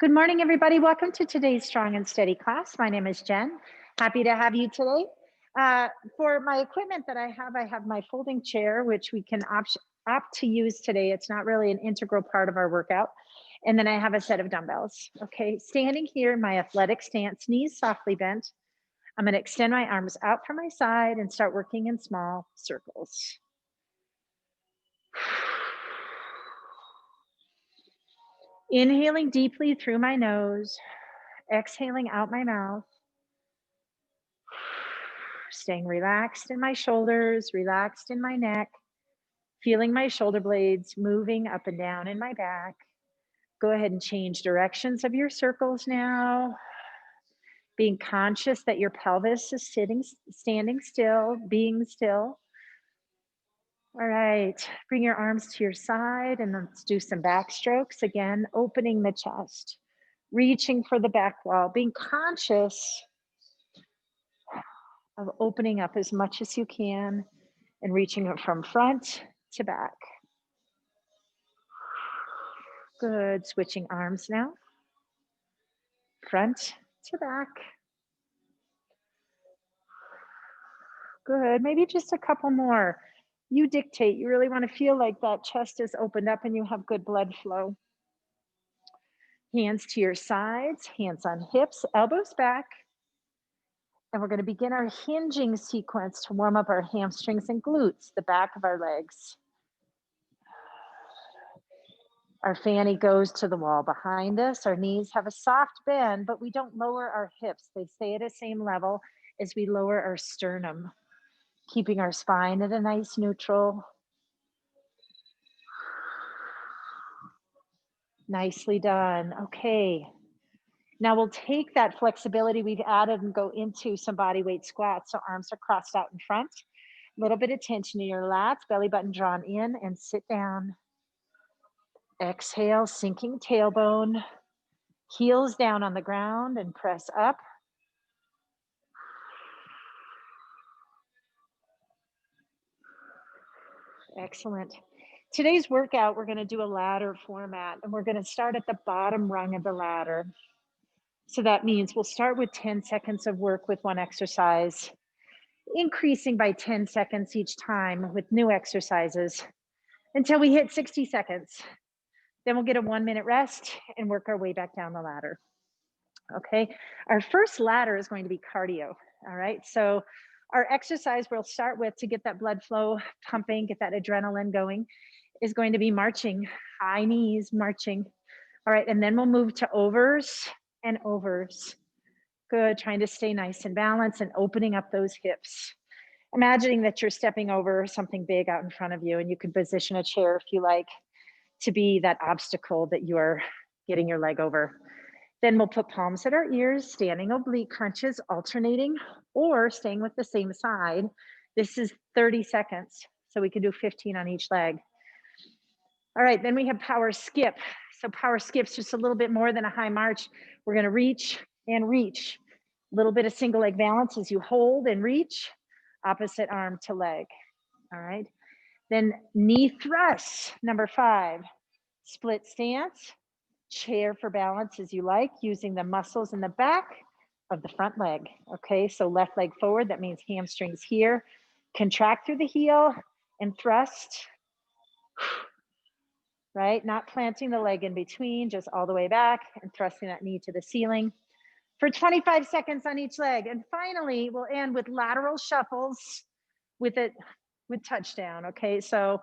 Good morning, everybody. Welcome to today's Strong and Steady class. My name is Jen. Happy to have you today. For my equipment that I have my folding chair, which we can opt to use today. It's not really an integral part of our workout. And then I have a set of dumbbells. Okay, standing here in my athletic stance, knees softly bent. I'm going to extend my arms out from my side and start working in small circles. Inhaling deeply through my nose, exhaling out my mouth. Staying relaxed in my shoulders, relaxed in my neck, feeling my shoulder blades moving up and down in my back. Go ahead and change directions of your circles now. Being conscious that your pelvis is standing still, being still. All right, bring your arms to your side and let's do some back strokes. Again, opening the chest, reaching for the back wall, being conscious of opening up as much as you can and reaching it from front to back. Good, switching arms now. Front to back. Good, maybe just a couple more. You dictate, you really wanna feel like that chest is opened up and you have good blood flow. Hands to your sides, hands on hips, elbows back. And we're gonna begin our hinging sequence to warm up our hamstrings and glutes, the back of our legs. Our fanny goes to the wall behind us. Our knees have a soft bend, but we don't lower our hips. They stay at the same level as we lower our sternum, keeping our spine at a nice neutral. Nicely done. Okay. Now we'll take that flexibility we've added and go into some body weight squats. So arms are crossed out in front. A little bit of tension in your lats, belly button drawn in, and sit down. Exhale, sinking tailbone. Heels down on the ground and press up. Excellent. Today's workout, we're going to do a ladder format and we're going to start at the bottom rung of the ladder. So that means we'll start with 10 seconds of work with one exercise, increasing by 10 seconds each time with new exercises until we hit 60 seconds. Then we'll get a 1-minute rest and work our way back down the ladder. Okay, our first ladder is going to be cardio. All right, so our exercise we'll start with to get that blood flow pumping, get that adrenaline going, is going to be marching, high knees, marching. All right, and then we'll move to overs and overs. Good, trying to stay nice and balanced and opening up those hips. Imagining that you're stepping over something big out in front of you, and you can position a chair if you like to be that obstacle that you are getting your leg over. Then we'll put palms at our ears, standing oblique crunches, alternating or staying with the same side. This is 30 seconds, so we can do 15 on each leg. All right, then we have power skip. So power skip's just a little bit more than a high march. We're gonna reach and reach. A little bit of single leg balance as you hold and reach, opposite arm to leg. All right, then knee thrusts, number 5. Split stance, chair for balance as you like, using the muscles in the back of the front leg. Okay, so left leg forward, that means hamstrings here. Contract through the heel and thrust. Right, not planting the leg in between, just all the way back and thrusting that knee to the ceiling for 25 seconds on each leg. And finally, we'll end with lateral shuffles with touchdown. Okay, so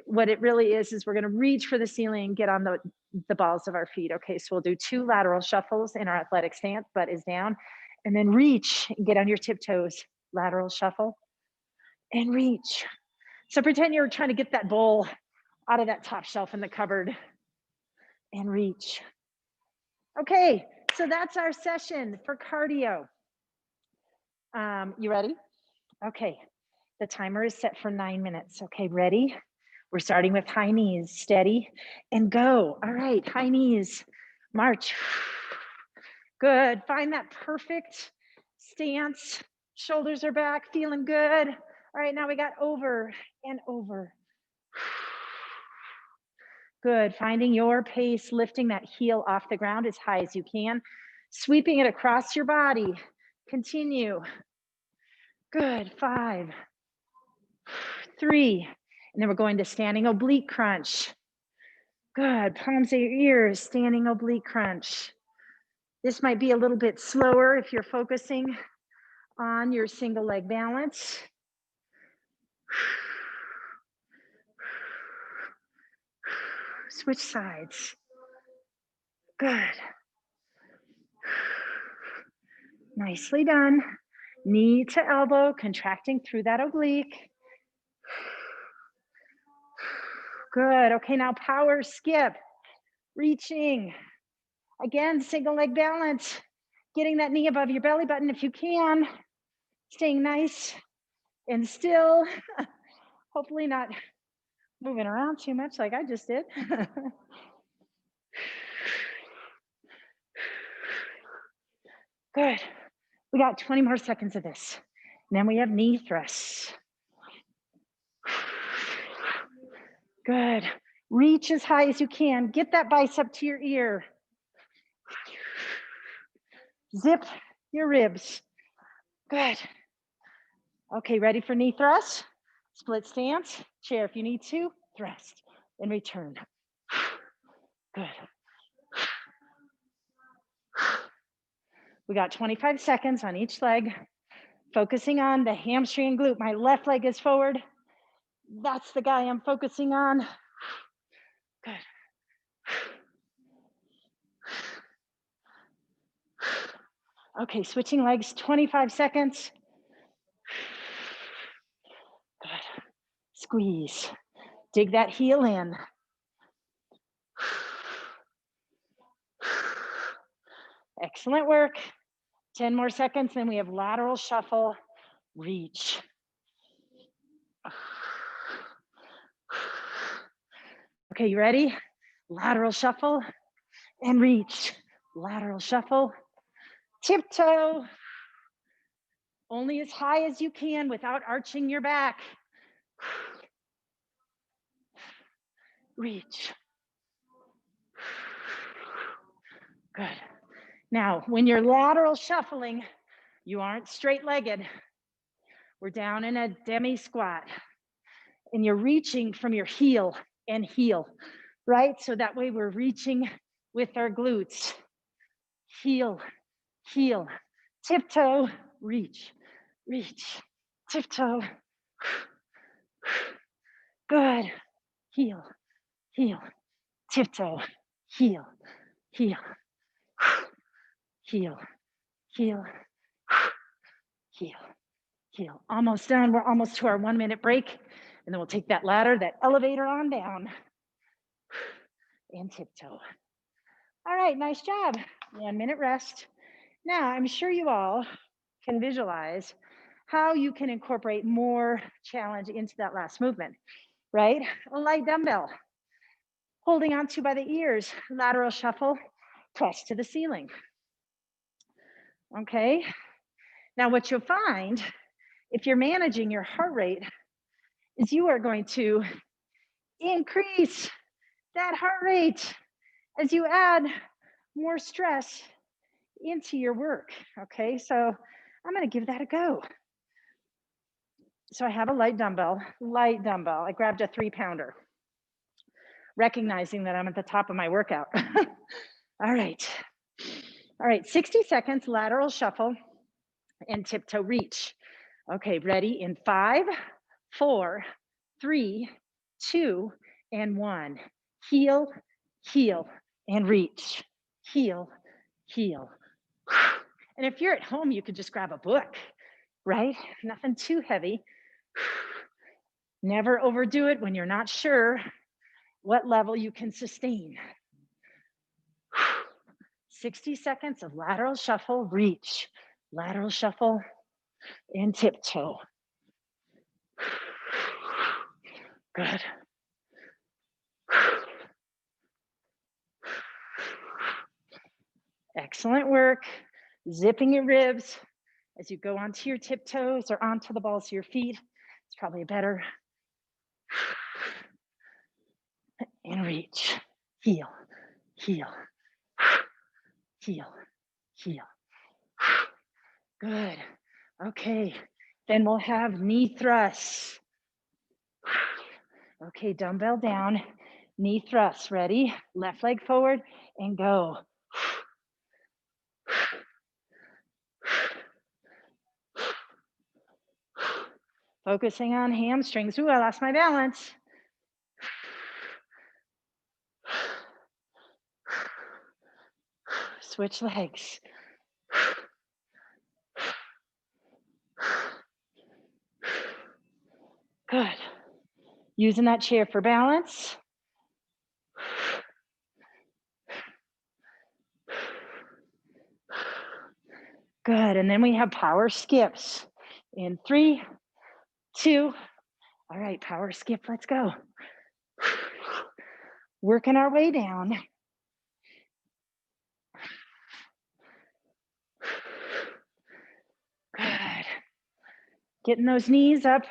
what it really is we're going to reach for the ceiling and get on the balls of our feet. Okay, so we'll do 2 lateral shuffles in our athletic stance, butt is down, and then reach and get on your tiptoes. Lateral shuffle and reach. So pretend you're trying to get that bowl out of that top shelf in the cupboard and reach. Okay, so that's our session for cardio. You ready? Okay, the timer is set for 9 minutes. Okay, ready? We're starting with high knees, steady, and go. All right, high knees, march. Good, find that perfect stance. Shoulders are back, feeling good. All right, now we got over and over. Good, finding your pace, lifting that heel off the ground as high as you can, sweeping it across your body. Continue. Good, 5, 3, and then we're going to standing oblique crunch. Good, palms of your ears, standing oblique crunch. This might be a little bit slower if you're focusing on your single leg balance. Switch sides. Good. Nicely done. Knee to elbow, contracting through that oblique. Good. Okay, now power skip. Reaching. Again, single leg balance. Getting that knee above your belly button if you can. Staying nice and still. Hopefully not moving around too much like I just did. Good. We got 20 more seconds of this. And then we have knee thrusts. Good. Reach as high as you can. Get that bicep to your ear. Zip your ribs. Good. Okay, ready for knee thrust? Split stance, chair if you need to, thrust, and return. Good. We got 25 seconds on each leg, focusing on the hamstring and glute. My left leg is forward. That's the guy I'm focusing on. Good. Okay, switching legs, 25 seconds. Good. Squeeze. Dig that heel in. Excellent work. 10 more seconds, then we have lateral shuffle, reach. Okay, you ready? Lateral shuffle and reach. Lateral shuffle, tiptoe. Only as high as you can without arching your back. Reach. Good. Now, when you're lateral shuffling, you aren't straight-legged. We're down in a demi squat. And you're reaching from your heel and heel, right? So that way we're reaching with our glutes. Heel, heel, tiptoe, reach, reach, tiptoe. Good. Heel, heel, tiptoe, heel, heel, heel, heel, heel, heel. Almost done. We're almost to our 1 minute break. And then we'll take that ladder, that elevator on down. And tiptoe. All right, nice job. 1 minute rest. Now, I'm sure you all can visualize how you can incorporate more challenge into that last movement, right? A light dumbbell, holding onto by the ears, lateral shuffle, press to the ceiling. Okay. Now, what you'll find if you're managing your heart rate is you are going to increase that heart rate as you add more stress into your work. Okay, so I'm going to give that a go. So I have a light dumbbell. I grabbed a 3-pounder, recognizing that I'm at the top of my workout. All right, 60 seconds, lateral shuffle and tiptoe reach. Okay, ready in 5, 4, 3, 2, and 1. Heel, heel, and reach. Heel, heel. And if you're at home, you could just grab a book, right? Nothing too heavy. Never overdo it when you're not sure what level you can sustain. 60 seconds of lateral shuffle, reach, lateral shuffle, and tiptoe. Good. Excellent work. Zipping your ribs as you go onto your tiptoes or onto the balls of your feet. It's probably better. And reach, heel, heel, heel, heel. Good. Okay, then we'll have knee thrusts. Okay, dumbbell down, knee thrusts. Ready? Left leg forward and go. Focusing on hamstrings. Ooh, I lost my balance. Switch legs. Good. Using that chair for balance. Good, and then we have power skips. In 3, 2, all right, power skip, let's go. Working our way down. Good. Getting those knees up,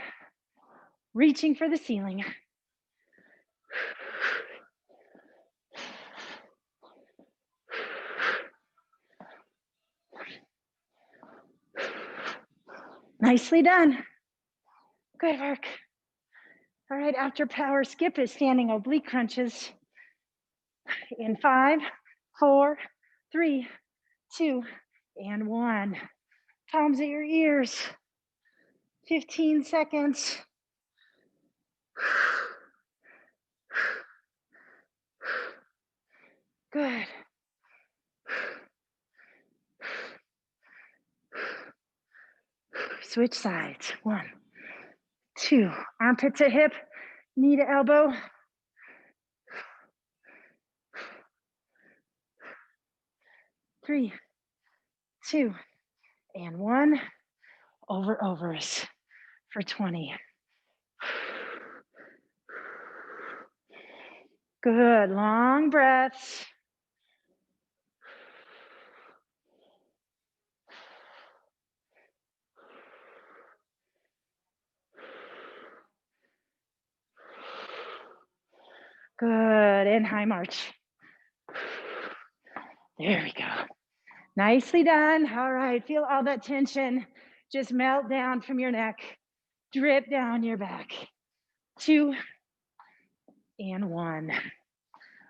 reaching for the ceiling. Nicely done. Good work. All right, after power skip is standing oblique crunches. In 5, 4, 3, 2, and 1. Palms at your ears. 15 seconds. Good. Switch sides. 1, 2, armpit to hip, knee to elbow. 3, 2, and 1. Overs for 20. Good, long breaths. Good, and high march. There we go. Nicely done. All right, feel all that tension just melt down from your neck, drip down your back. 2, and 1. All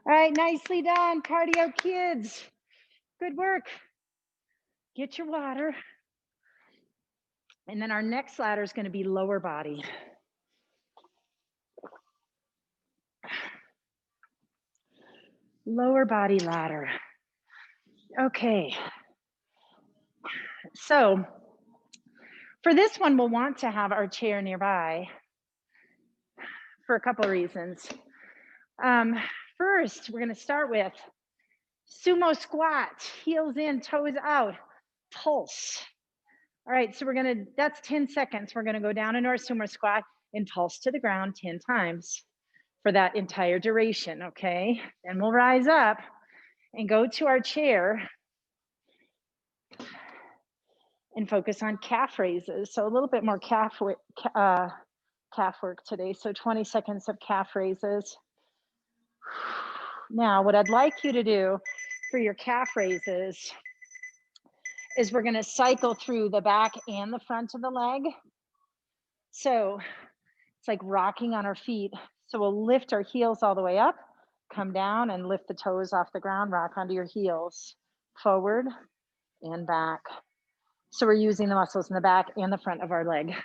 right, nicely done, cardio kids. Good work. Get your water. And then our next ladder is going to be lower body. Lower body ladder. Okay. So for this one, we'll want to have our chair nearby for a couple of reasons. First, we're going to start with sumo squat, heels in, toes out, pulse. All right, so that's 10 seconds. We're gonna go down into our sumo squat and pulse to the ground 10 times for that entire duration, okay? Then we'll rise up and go to our chair and focus on calf raises. So a little bit more calf work today. So 20 seconds of calf raises. Now, what I'd like you to do for your calf raises is we're gonna cycle through the back and the front of the leg. So it's like rocking on our feet. So we'll lift our heels all the way up, come down and lift the toes off the ground, rock onto your heels, forward and back. So we're using the muscles in the back and the front of our leg.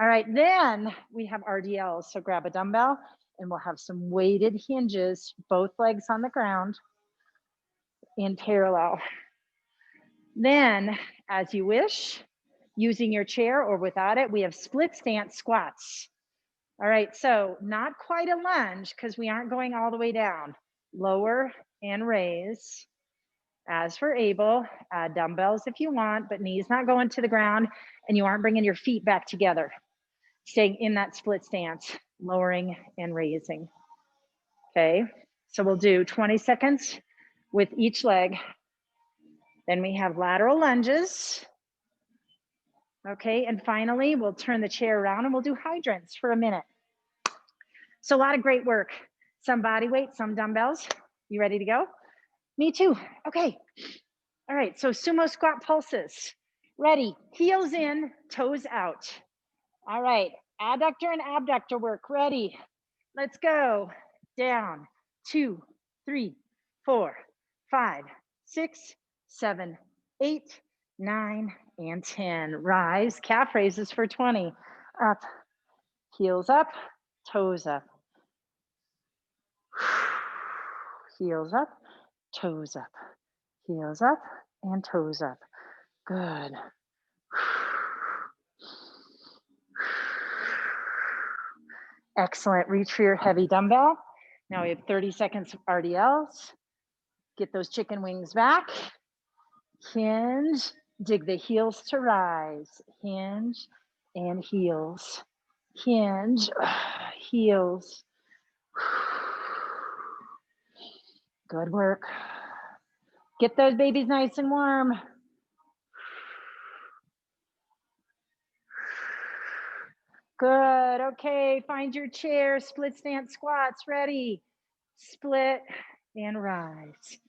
All right, then we have RDLs. So grab a dumbbell and we'll have some weighted hinges, both legs on the ground in parallel. Then, as you wish, using your chair or without it, we have split stance squats. All right, so not quite a lunge because we aren't going all the way down. Lower and raise. As for able, add dumbbells if you want, but knees not going to the ground and you aren't bringing your feet back together. Staying in that split stance, lowering and raising. Okay, so we'll do 20 seconds with each leg. Then we have lateral lunges. Okay, and finally, we'll turn the chair around and we'll do hydrants for a minute. So a lot of great work. Some body weight, some dumbbells. You ready to go? Me too. Okay. All right. So sumo squat pulses. Ready. Heels in, toes out. All right. Adductor and abductor work. Ready. Let's go. Down. 2, 3, 4, 5, 6, 7, 8, 9, and 10. Rise. Calf raises for 20. Up. Heels up. Toes up. Heels up. Toes up. Heels up and toes up. Good. Excellent. Reach for your heavy dumbbell. Now we have 30 seconds of RDLs. Get those chicken wings back. Hinge. Dig the heels to rise. Hinge and heels. Hinge. Heels. Good work. Get those babies nice and warm. Good. Okay, find your chair. Split stance squats. Ready. Split and rise.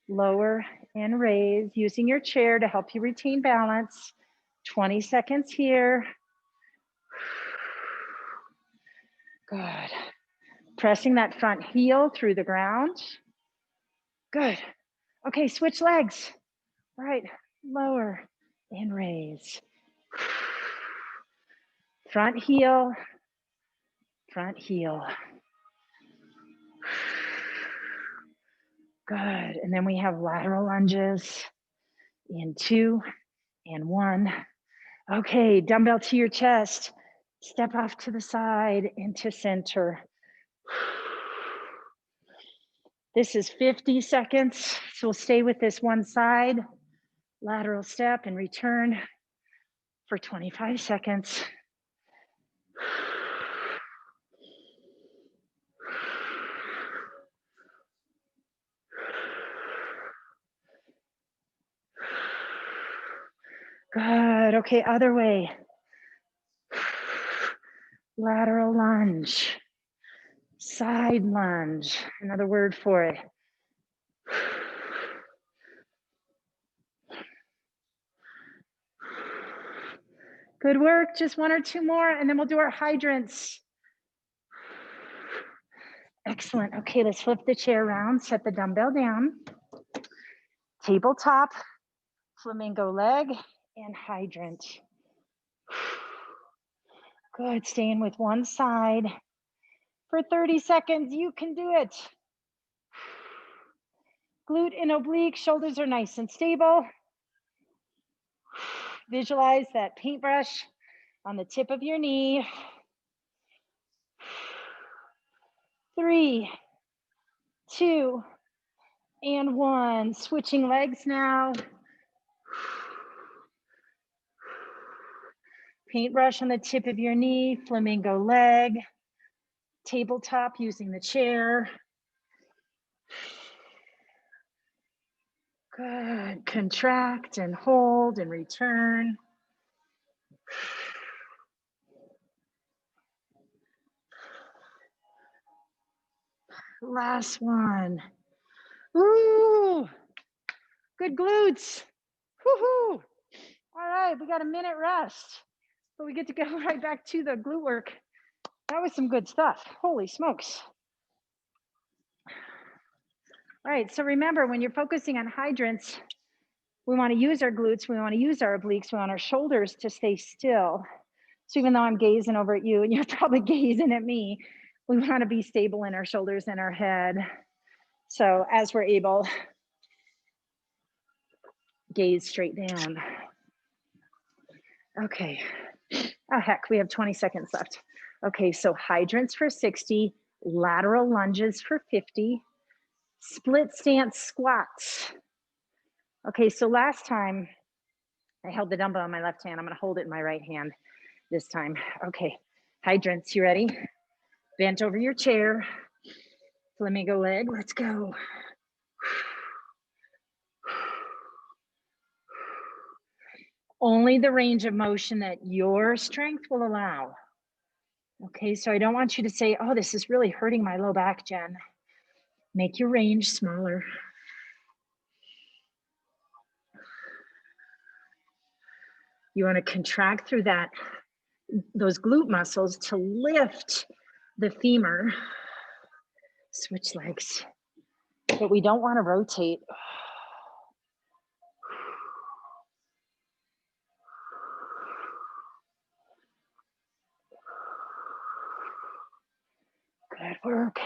Lower and raise, using your chair to help you retain balance. 20 seconds here. Good. Pressing that front heel through the ground. Good. Okay, switch legs. All right, lower and raise. Front heel, front heel. Good, and then we have lateral lunges in 2 and 1. Okay, dumbbell to your chest. Step off to the side into center. This is 50 seconds, so we'll stay with this one side. Lateral step and return for 25 seconds. Good. Okay, other way. Lateral lunge. Side lunge. Another word for it. Good work. Just 1 or 2 more, and then we'll do our hydrants. Excellent. Okay, let's flip the chair around. Set the dumbbell down. Tabletop, flamingo leg, and hydrant. Good. Staying with one side for 30 seconds. You can do it. Glute and oblique, shoulders are nice and stable. Visualize that paintbrush on the tip of your knee. 3, 2, and 1. Switching legs now. Paintbrush on the tip of your knee, flamingo leg. Tabletop using the chair. Good. Contract and hold and return. Last one. Ooh, good glutes. Woohoo. All right, we got a minute rest, but we get to go right back to the glute work. That was some good stuff. Holy smokes. All right, so remember, when you're focusing on hydrants, we want to use our glutes, we want to use our obliques, we want our shoulders to stay still. So even though I'm gazing over at you and you're probably gazing at me, we want to be stable in our shoulders and our head. So as we're able, gaze straight down. Okay. Oh, heck, we have 20 seconds left. Okay, so hydrants for 60, lateral lunges for 50, split stance squats. Okay, so last time I held the dumbbell in my left hand. I'm gonna hold it in my right hand this time. Okay, hydrants, you ready? Bent over your chair, flamingo leg, let's go. Only the range of motion that your strength will allow. Okay, so I don't want you to say, oh, this is really hurting my low back, Jen. Make your range smaller. You want to contract through those glute muscles to lift the femur. Switch legs, but we don't want to rotate. Good work.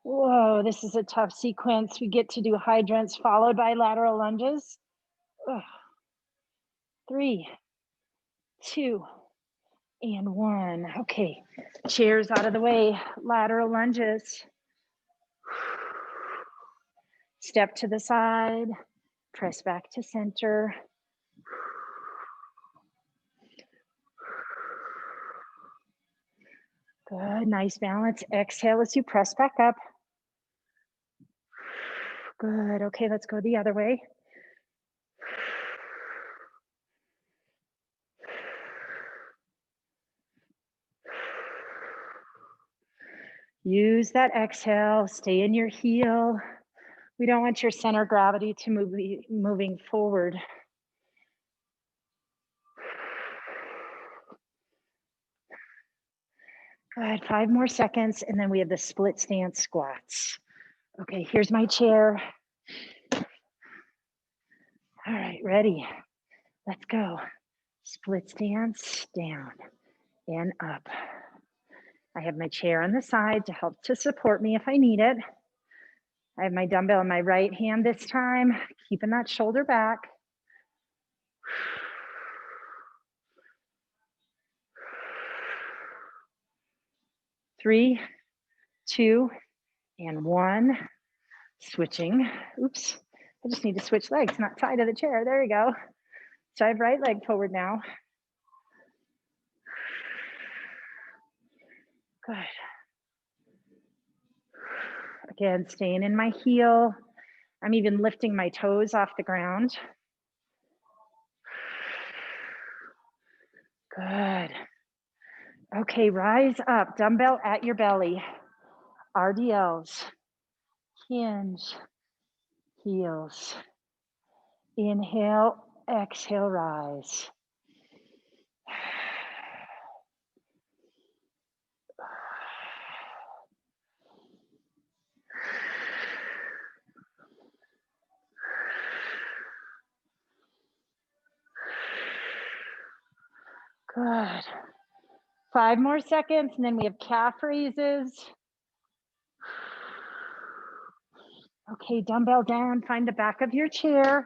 Whoa, this is a tough sequence. We get to do hydrants followed by lateral lunges. Ugh. 3, 2, and 1. Okay, chairs out of the way, lateral lunges. Step to the side, press back to center. Good, nice balance. Exhale as you press back up. Good, okay, let's go the other way. Use that exhale, stay in your heel. We don't want your center of gravity to moving forward. Good, 5 more seconds, and then we have the split stance squats. Okay, here's my chair. All right, ready? Let's go. Split stance, down and up. I have my chair on the side to help to support me if I need it. I have my dumbbell in my right hand this time, keeping that shoulder back. Three, 2, and 1. Switching. Oops, I just need to switch legs, not tie to the chair. There you go. Drive right leg forward now. Good. Again, staying in my heel. I'm even lifting my toes off the ground. Good. Okay, rise up, dumbbell at your belly. RDLs, hinge, heels. Inhale, exhale, rise. Good. 5 more seconds, and then we have calf raises. Okay, dumbbell down, find the back of your chair.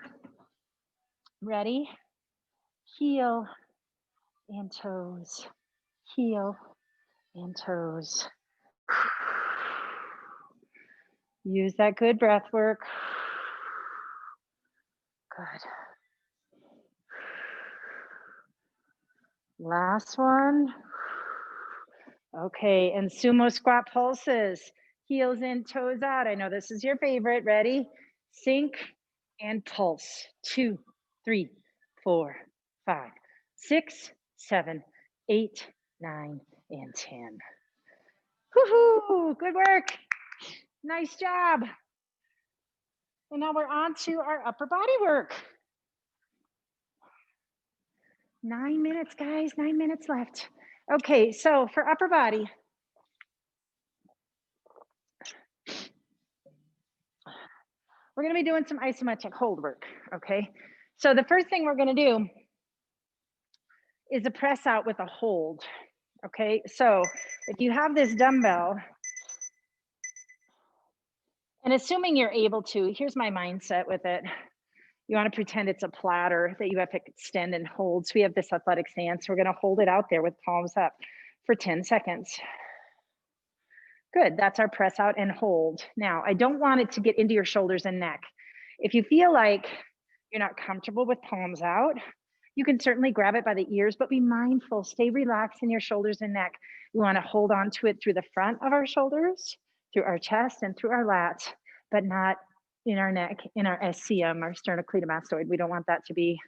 Ready? Heel and toes, heel and toes. Use that good breath work. Good. Last one. Okay, and sumo squat pulses. Heels in, toes out. I know this is your favorite. Ready? Sink and pulse. 2, 3, 4, 5, 6, 7, 8, 9, and 10. Woohoo! Good work. Nice job. And now we're on to our upper body work. 9 minutes, guys, 9 minutes left. Okay, so for upper body, we're gonna be doing some isometric hold work, okay? So the first thing we're gonna do is a press out with a hold, okay? So if you have this dumbbell, and assuming you're able to, here's my mindset with it. You want to pretend it's a platter that you have to extend and hold. So we have this athletic stance. We're going to hold it out there with palms up for 10 seconds. Good, that's our press out and hold. Now, I don't want it to get into your shoulders and neck. If you feel like you're not comfortable with palms out, you can certainly grab it by the ears, but be mindful, stay relaxed in your shoulders and neck. We want to hold on to it through the front of our shoulders, through our chest and through our lats, but not in our neck, in our SCM, our sternocleidomastoid. We don't want that to be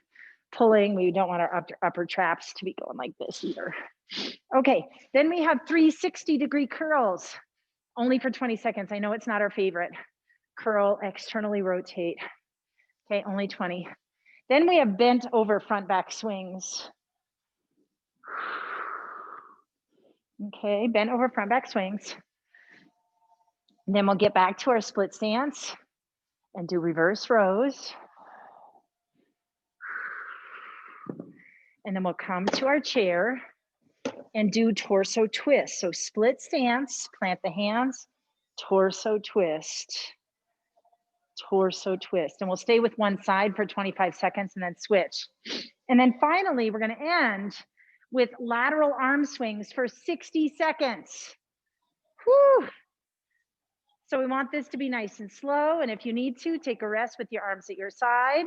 pulling. We don't want our upper traps to be going like this either. Okay, then we have 360-degree curls, only for 20 seconds. I know it's not our favorite. Curl, externally rotate. Okay, only 20. Then we have bent over front back swings. Okay, bent over front back swings. And then we'll get back to our split stance and do reverse rows. And then we'll come to our chair and do torso twist. So split stance, plant the hands, torso twist, torso twist. And we'll stay with one side for 25 seconds and then switch. And then finally, we're gonna end with lateral arm swings for 60 seconds. Whew. So we want this to be nice and slow. And if you need to, take a rest with your arms at your side.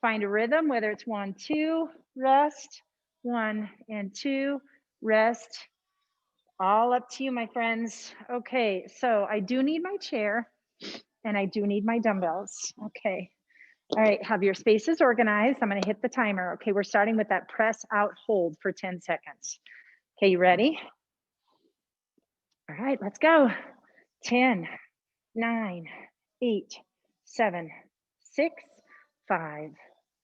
Find a rhythm, whether it's 1, 2, rest, 1 and 2, rest. All up to you, my friends. Okay, so I do need my chair and I do need my dumbbells. Okay. All right, have your spaces organized. I'm gonna hit the timer. Okay, we're starting with that press out hold for 10 seconds. Okay, you ready? All right, let's go. 10, 9, 8, 7, 6, 5,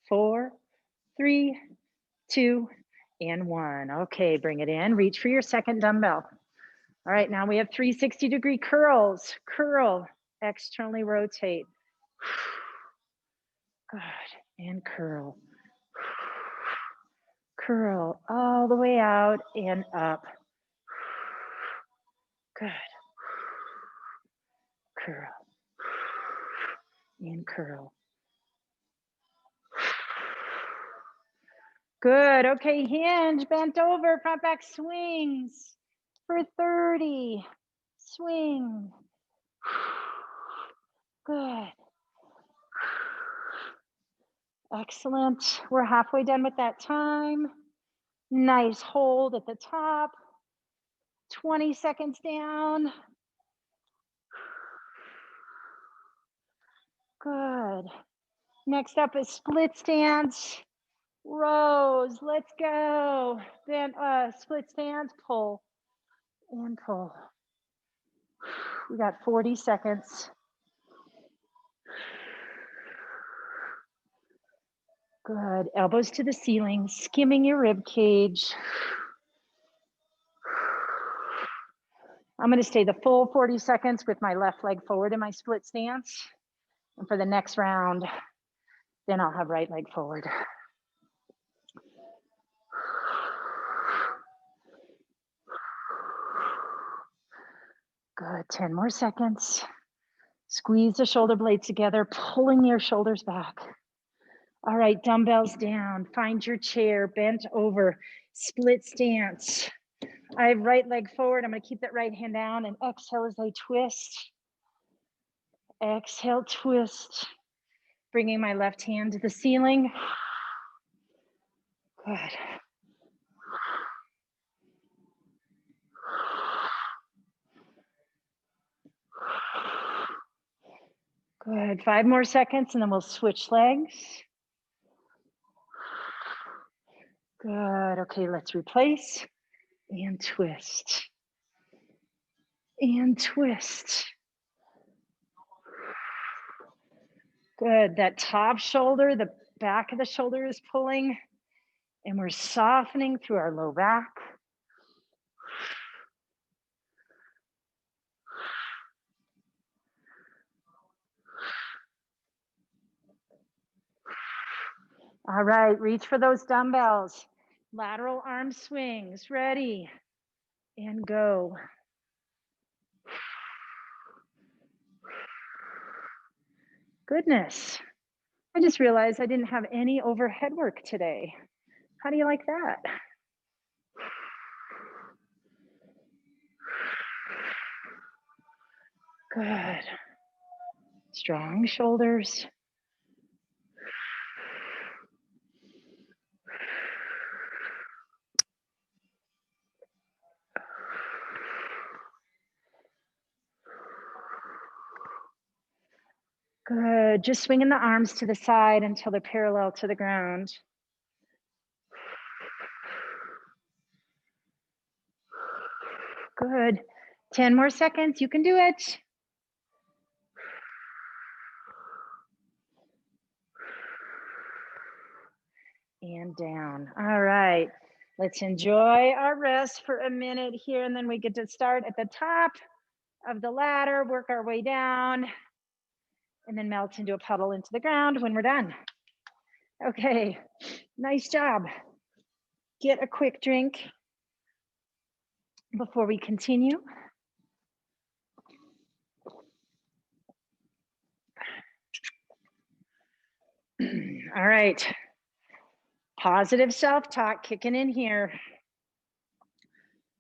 4, 3, 2, and 1. Okay, bring it in. Reach for your second dumbbell. All right, now we have 360-degree curls. Curl, externally rotate. Good, and curl. Curl all the way out and up. Good. Curl. And curl. Good. Okay, hinge, bent over, front back swings for 30. Swing. Good. Excellent. We're halfway done with that time. Nice hold at the top. 20 seconds down. Good. Next up is split stance. Rows. Let's go. Then split stance, pull and pull. We got 40 seconds. Good. Elbows to the ceiling, skimming your rib cage. I'm going to stay the full 40 seconds with my left leg forward in my split stance. And for the next round, then I'll have right leg forward. Good. 10 more seconds. Squeeze the shoulder blades together, pulling your shoulders back. All right, dumbbells down. Find your chair, bent over, split stance. I have right leg forward. I'm going to keep that right hand down and exhale as I twist. Exhale, twist. Bringing my left hand to the ceiling. Good. Good. 5 more seconds and then we'll switch legs. Good. Okay, let's replace and twist. And twist. Good. That top shoulder, the back of the shoulder is pulling, and we're softening through our low back. All right, reach for those dumbbells. Lateral arm swings, ready, and go. Goodness, I just realized I didn't have any overhead work today. How do you like that? Good. Strong shoulders. Good. Just swinging the arms to the side until they're parallel to the ground. Good. 10 more seconds. You can do it. And down. All right. Let's enjoy our rest for a minute here, and then we get to start at the top of the ladder, work our way down, and then melt into a puddle into the ground when we're done. Okay, nice job. Get a quick drink before we continue. All right, positive self-talk kicking in here.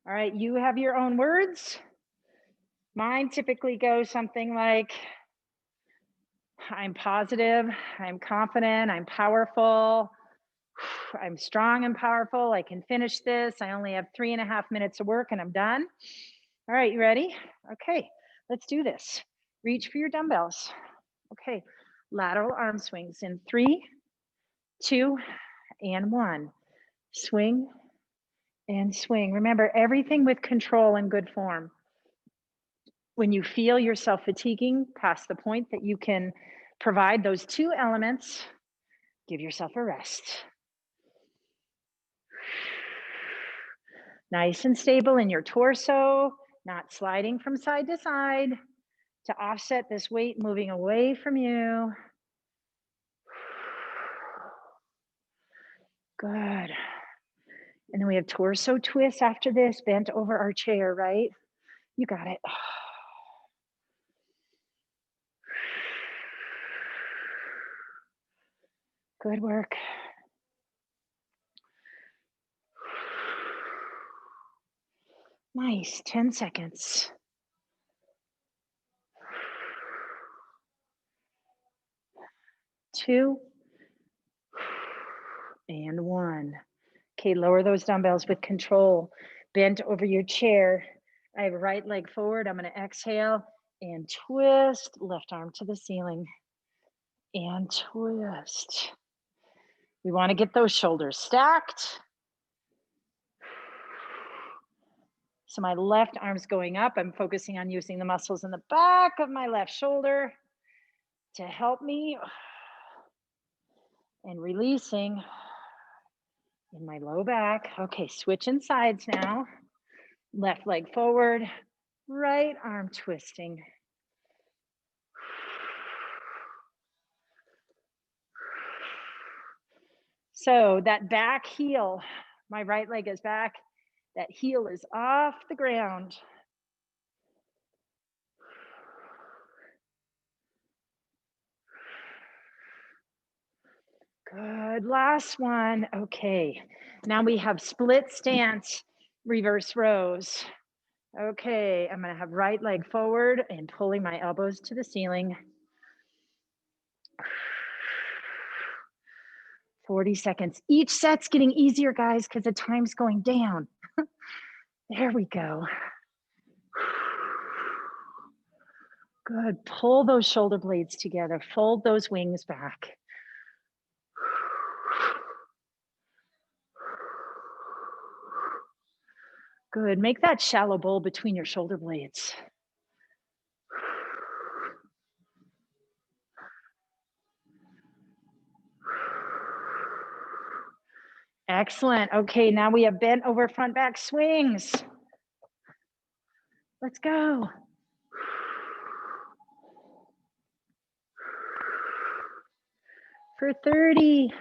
All right, you have your own words. Mine typically goes something like, I'm positive, I'm confident, I'm powerful, I'm strong and powerful, I can finish this, I only have 3.5 minutes of work and I'm done. All right, you ready? Okay, let's do this. Reach for your dumbbells. Okay, lateral arm swings in 3, 2, and 1. Swing and swing. Remember, everything with control and good form. When you feel yourself fatiguing past the point that you can provide those 2 elements, give yourself a rest. Nice and stable in your torso, not sliding from side to side to offset this weight moving away from you. Good. And then we have torso twists after this, bent over our chair, right? You got it. Good work. Nice, 10 seconds. 2, and 1. Okay, lower those dumbbells with control. Bent over your chair. I have right leg forward. I'm going to exhale and twist. Left arm to the ceiling and twist. We want to get those shoulders stacked. So my left arm's going up. I'm focusing on using the muscles in the back of my left shoulder to help me, and releasing in my low back. Okay, switching sides now. Left leg forward, right arm twisting. So that back heel, my right leg is back. That heel is off the ground. Good, last one. Okay, now we have split stance, reverse rows. Okay, I'm gonna have right leg forward and pulling my elbows to the ceiling. 40 seconds. Each set's getting easier, guys, because the time's going down. There we go. Good, pull those shoulder blades together, fold those wings back. Good, make that shallow bowl between your shoulder blades. Excellent, okay, now we have bent over front back swings. Let's go. For 30.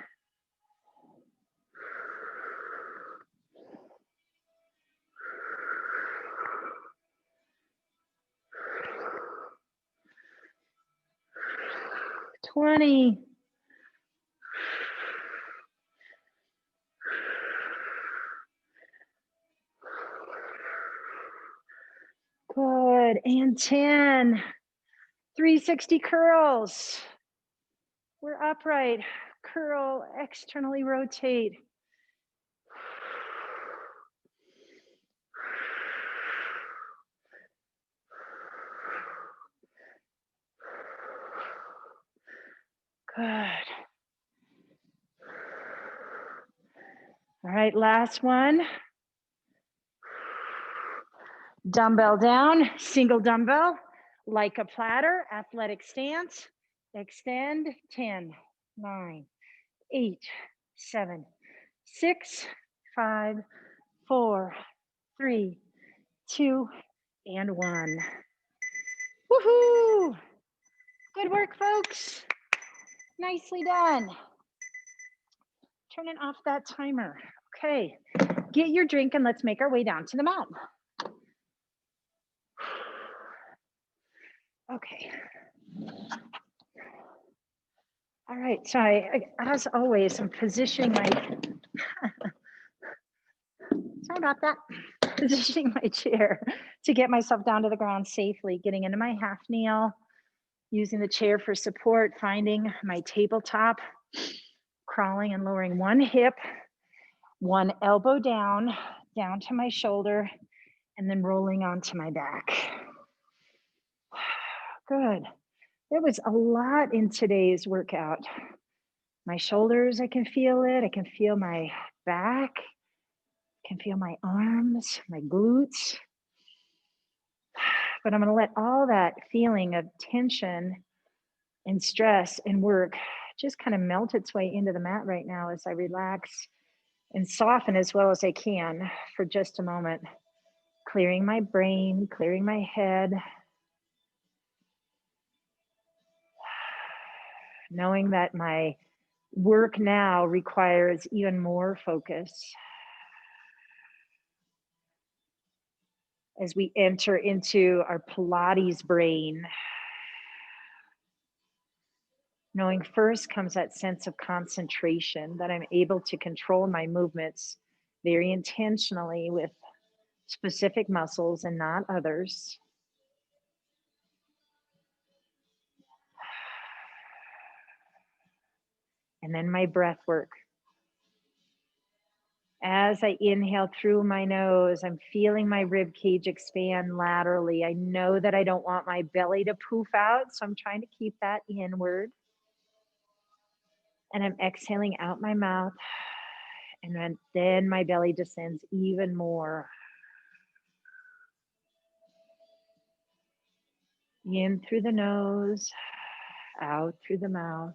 20. Good, and 10. 360 curls. We're upright, curl, externally rotate. Good. All right, last one. Dumbbell down, single dumbbell, like a platter, athletic stance. Extend, 10, 9, 8, 7, 6, 5, 4, 3, 2, and 1. Woohoo! Good work, folks. Nicely done. Turning off that timer. Okay, get your drink and let's make our way down to the mat. Okay. All right, so as always, I'm positioning my, sorry about that, positioning my chair to get myself down to the ground safely, getting into my half kneel, using the chair for support, finding my tabletop, crawling and lowering one hip, one elbow down to my shoulder, and then rolling onto my back. Good. There was a lot in today's workout. My shoulders, I can feel it. I can feel my back. I can feel my arms, my glutes. But I'm going to let all that feeling of tension and stress and work just kind of melt its way into the mat right now as I relax and soften as well as I can for just a moment. Clearing my brain, clearing my head. Knowing that my work now requires even more focus as we enter into our Pilates brain. Knowing first comes that sense of concentration, that I'm able to control my movements very intentionally with specific muscles and not others. And then my breath work. As I inhale through my nose, I'm feeling my rib cage expand laterally. I know that I don't want my belly to poof out, so I'm trying to keep that inward. And I'm exhaling out my mouth, and then my belly descends even more. In through the nose, out through the mouth.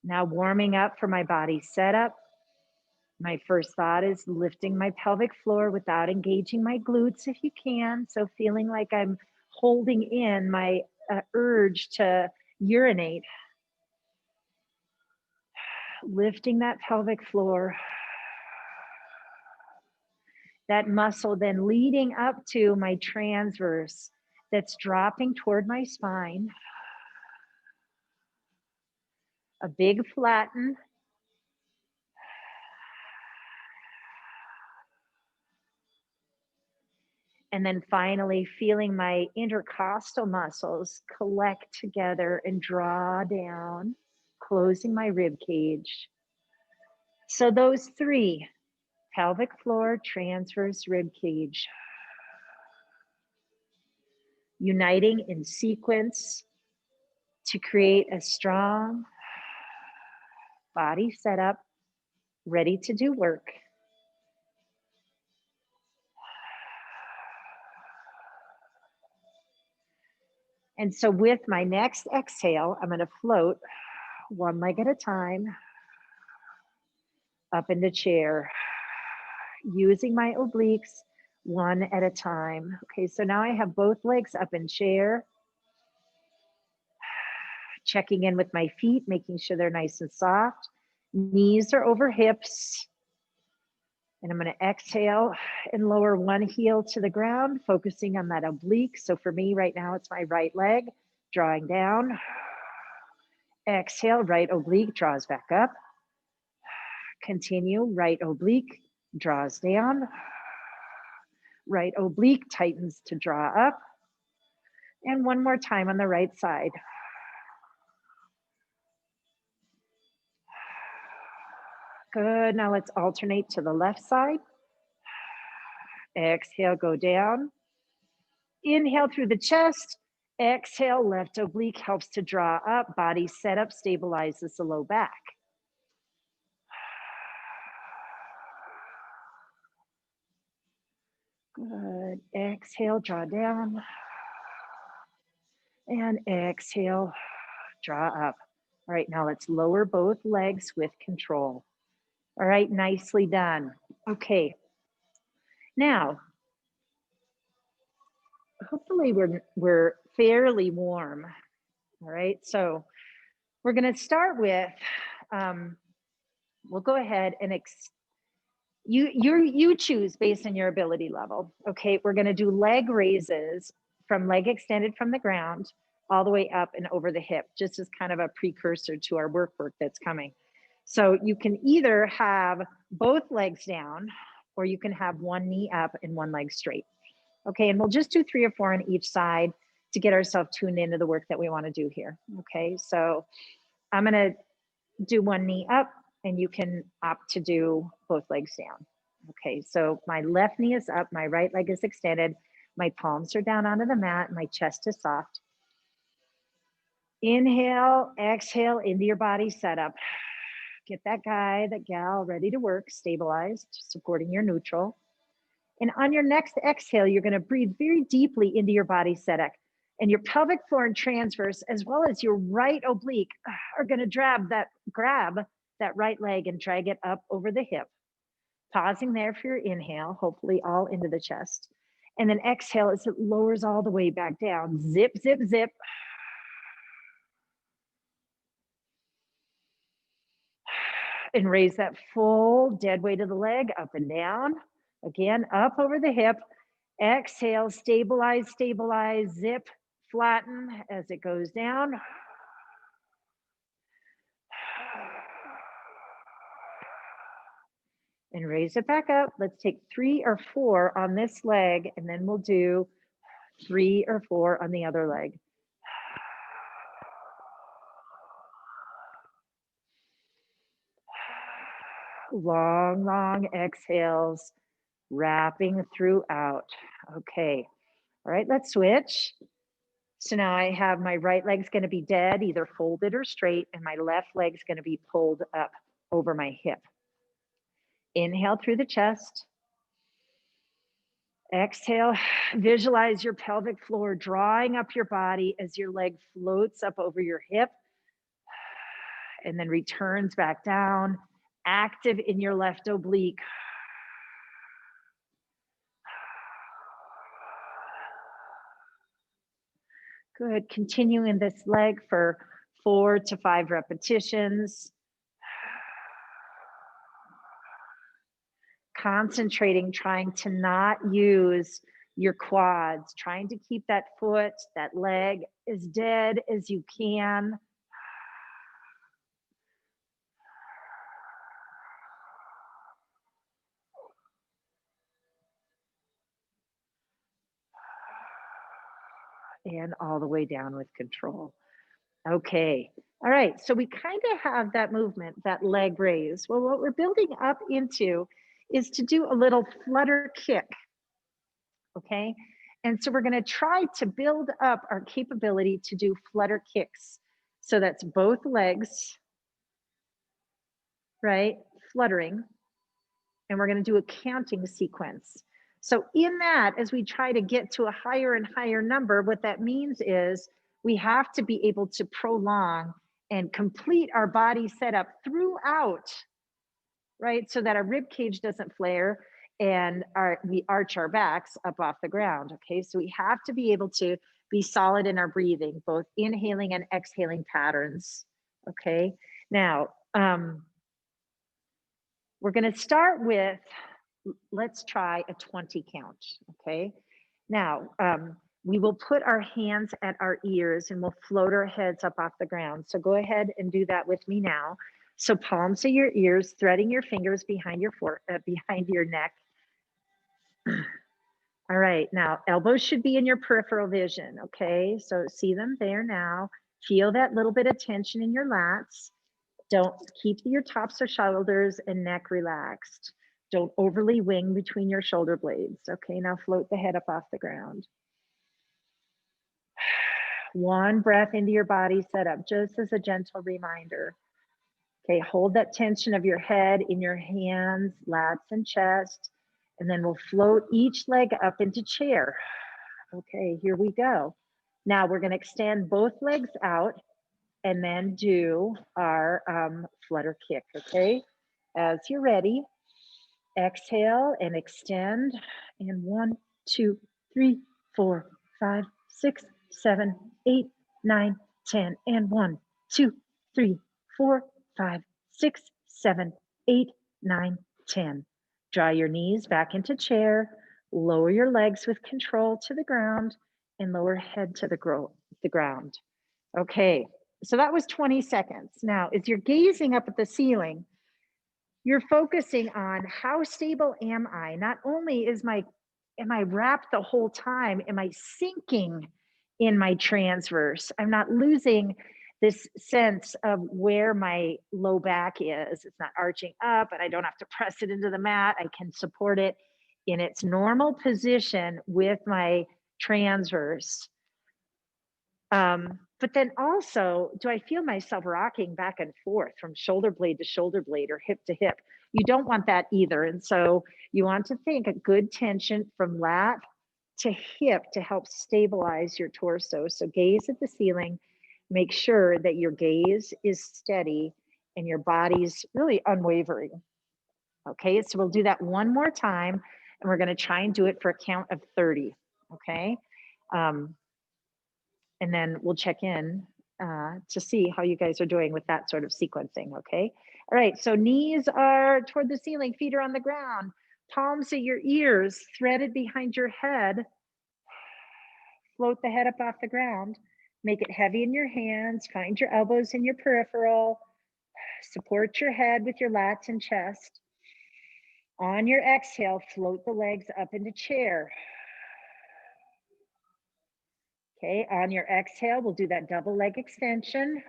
Now warming up for my body setup. My first thought is lifting my pelvic floor without engaging my glutes if you can. So feeling like I'm holding in my urge to urinate. Lifting that pelvic floor. That muscle then leading up to my transverse that's dropping toward my spine. A big flatten. And then finally feeling my intercostal muscles collect together and draw down, closing my rib cage. So those three, pelvic floor, transverse, rib cage, uniting in sequence to create a strong body setup, ready to do work. And so with my next exhale, I'm going to float one leg at a time up into chair, using my obliques one at a time. Okay, so now I have both legs up in chair, checking in with my feet, making sure they're nice and soft. Knees are over hips. And I'm going to exhale and lower one heel to the ground, focusing on that oblique. So for me right now, it's my right leg, drawing down. Exhale, right oblique draws back up. Continue, right oblique draws down. Right oblique tightens to draw up. And one more time on the right side. Good, now let's alternate to the left side. Exhale, go down. Inhale through the chest. Exhale, left oblique helps to draw up, body set up, stabilizes the low back. Good. Exhale, draw down. And exhale, draw up. All right, now let's lower both legs with control. All right, nicely done. Okay, now, hopefully we're fairly warm. All right, so we're gonna start with, we'll go ahead and you choose based on your ability level. Okay, we're gonna do leg raises from leg extended from the ground all the way up and over the hip, just as kind of a precursor to our work that's coming. So you can either have both legs down or you can have one knee up and one leg straight. Okay, and we'll just do 3 or 4 on each side to get ourselves tuned into the work that we want to do here. Okay, so I'm gonna do one knee up and you can opt to do both legs down. Okay, so my left knee is up, my right leg is extended, my palms are down onto the mat, my chest is soft. Inhale, exhale into your body setup. Get that guy, that gal ready to work, stabilized, supporting your neutral. And on your next exhale, you're going to breathe very deeply into your body setup. And your pelvic floor and transverse, as well as your right oblique, are going to grab that right leg and drag it up over the hip. Pausing there for your inhale, hopefully all into the chest. And then exhale as it lowers all the way back down. Zip, zip, zip. And raise that full dead weight of the leg up and down. Again, up over the hip. Exhale, stabilize, stabilize, zip, flatten as it goes down. And raise it back up. Let's take 3 or 4 on this leg, and then we'll do 3 or 4 on the other leg. Long, long exhales, wrapping throughout. Okay. All right, let's switch. So now I have my right leg's going to be dead, either folded or straight, and my left leg's going to be pulled up over my hip. Inhale through the chest. Exhale, visualize your pelvic floor drawing up your body as your leg floats up over your hip and then returns back down, active in your left oblique. Good. Continuing this leg for 4 to 5 repetitions. Concentrating, trying to not use your quads, trying to keep that foot, that leg as dead as you can. And all the way down with control. Okay. All right. So we kind of have that movement, that leg raise. Well, what we're building up into is to do a little flutter kick. Okay. And so we're going to try to build up our capability to do flutter kicks. So that's both legs, right? Fluttering. And we're going to do a counting sequence. So in that, as we try to get to a higher and higher number, what that means is we have to be able to prolong and complete our body setup throughout, right? So that our rib cage doesn't flare and we arch our backs up off the ground. Okay, so we have to be able to be solid in our breathing, both inhaling and exhaling patterns. Okay, now we're going to start with, let's try a 20 count. Okay, now we will put our hands at our ears and we'll float our heads up off the ground. So go ahead and do that with me now. So palms to your ears, threading your fingers behind your neck. All right, now elbows should be in your peripheral vision, okay? So see them there now. Feel that little bit of tension in your lats. Don't keep your tops of shoulders and neck relaxed. Don't overly wing between your shoulder blades. Okay, now float the head up off the ground. One breath into your body set up just as a gentle reminder. Okay, hold that tension of your head in your hands, lats, and chest, and then we'll float each leg up into chair. Okay, here we go. Now we're going to extend both legs out and then do our flutter kick, okay? As you're ready, exhale and extend. And 1, 2, 3, 4, 5, 6, 7, 8, 9, 10. And 1, 2, 3, 4, 5, 6, 7, 8, 9, 10. Draw your knees back into chair. Lower your legs with control to the ground and lower head to the ground. Okay, so that was 20 seconds. Now, as you're gazing up at the ceiling, you're focusing on how stable am I? Not only am I wrapped the whole time, am I sinking in my transverse? I'm not losing this sense of where my low back is. It's not arching up and I don't have to press it into the mat. I can support it in its normal position with my transverse. But then also, do I feel myself rocking back and forth from shoulder blade to shoulder blade or hip to hip? You don't want that either. And so you want to think a good tension from lat to hip to help stabilize your torso. So gaze at the ceiling, make sure that your gaze is steady and your body's really unwavering. Okay, so we'll do that one more time and we're going to try and do it for a count of 30. Okay. And then we'll check in to see how you guys are doing with that sort of sequencing, okay? All right, so knees are toward the ceiling, feet are on the ground, palms at your ears, threaded behind your head. Float the head up off the ground. Make it heavy in your hands, find your elbows in your peripheral, support your head with your lats and chest. On your exhale, float the legs up into chair. Okay, on your exhale, we'll do that double leg extension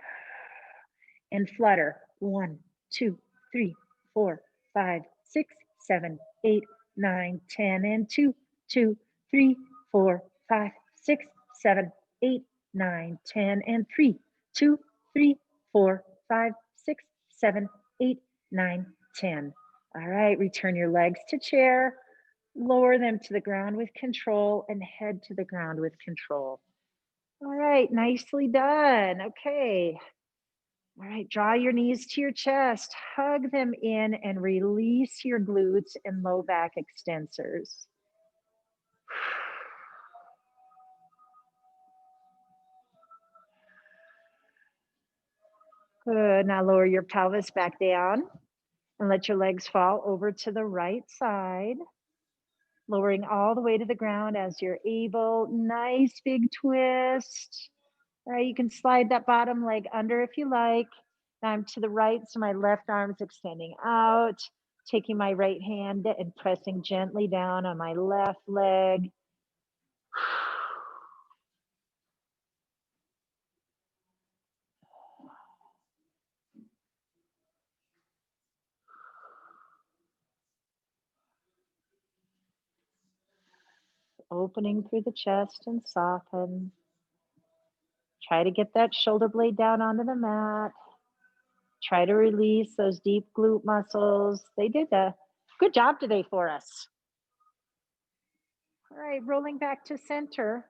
and flutter. 1, 2, 3, 4, 5, 6, 7, 8, 9, 10, and 2, 2, 3, 4, 5, 6, 7, 8, 9, 10, and 3, 2, 3, 4, 5, 6, 7, 8, 9, 10. All right, return your legs to chair, lower them to the ground with control, and head to the ground with control. All right, nicely done. Okay. All right, draw your knees to your chest, hug them in, and release your glutes and low back extensors. Good. Now lower your pelvis back down and let your legs fall over to the right side, lowering all the way to the ground as you're able. Nice big twist. All right, you can slide that bottom leg under if you like. Now I'm to the right, so my left arm's extending out, taking my right hand and pressing gently down on my left leg. Opening through the chest and soften. Try to get that shoulder blade down onto the mat. Try to release those deep glute muscles. They did a good job today for us. All right, rolling back to center.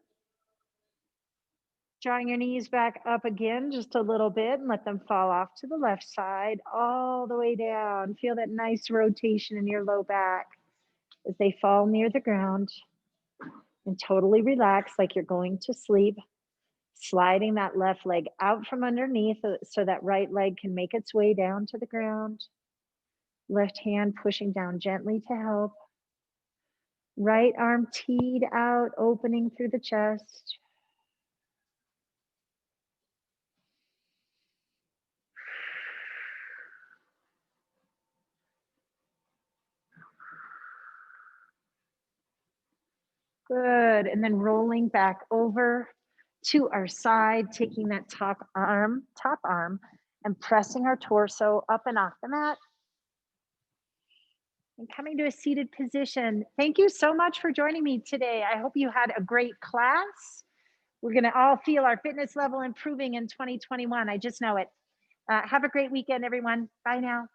Drawing your knees back up again just a little bit and let them fall off to the left side, all the way down. Feel that nice rotation in your low back as they fall near the ground. And totally relax like you're going to sleep. Sliding that left leg out from underneath so that right leg can make its way down to the ground. Left hand pushing down gently to help. Right arm teed out, opening through the chest. Good. And then rolling back over to our side, taking that top arm, and pressing our torso up and off the mat. And coming to a seated position. Thank you so much for joining me today. I hope you had a great class. We're going to all feel our fitness level improving in 2021. I just know it. Have a great weekend, everyone. Bye now.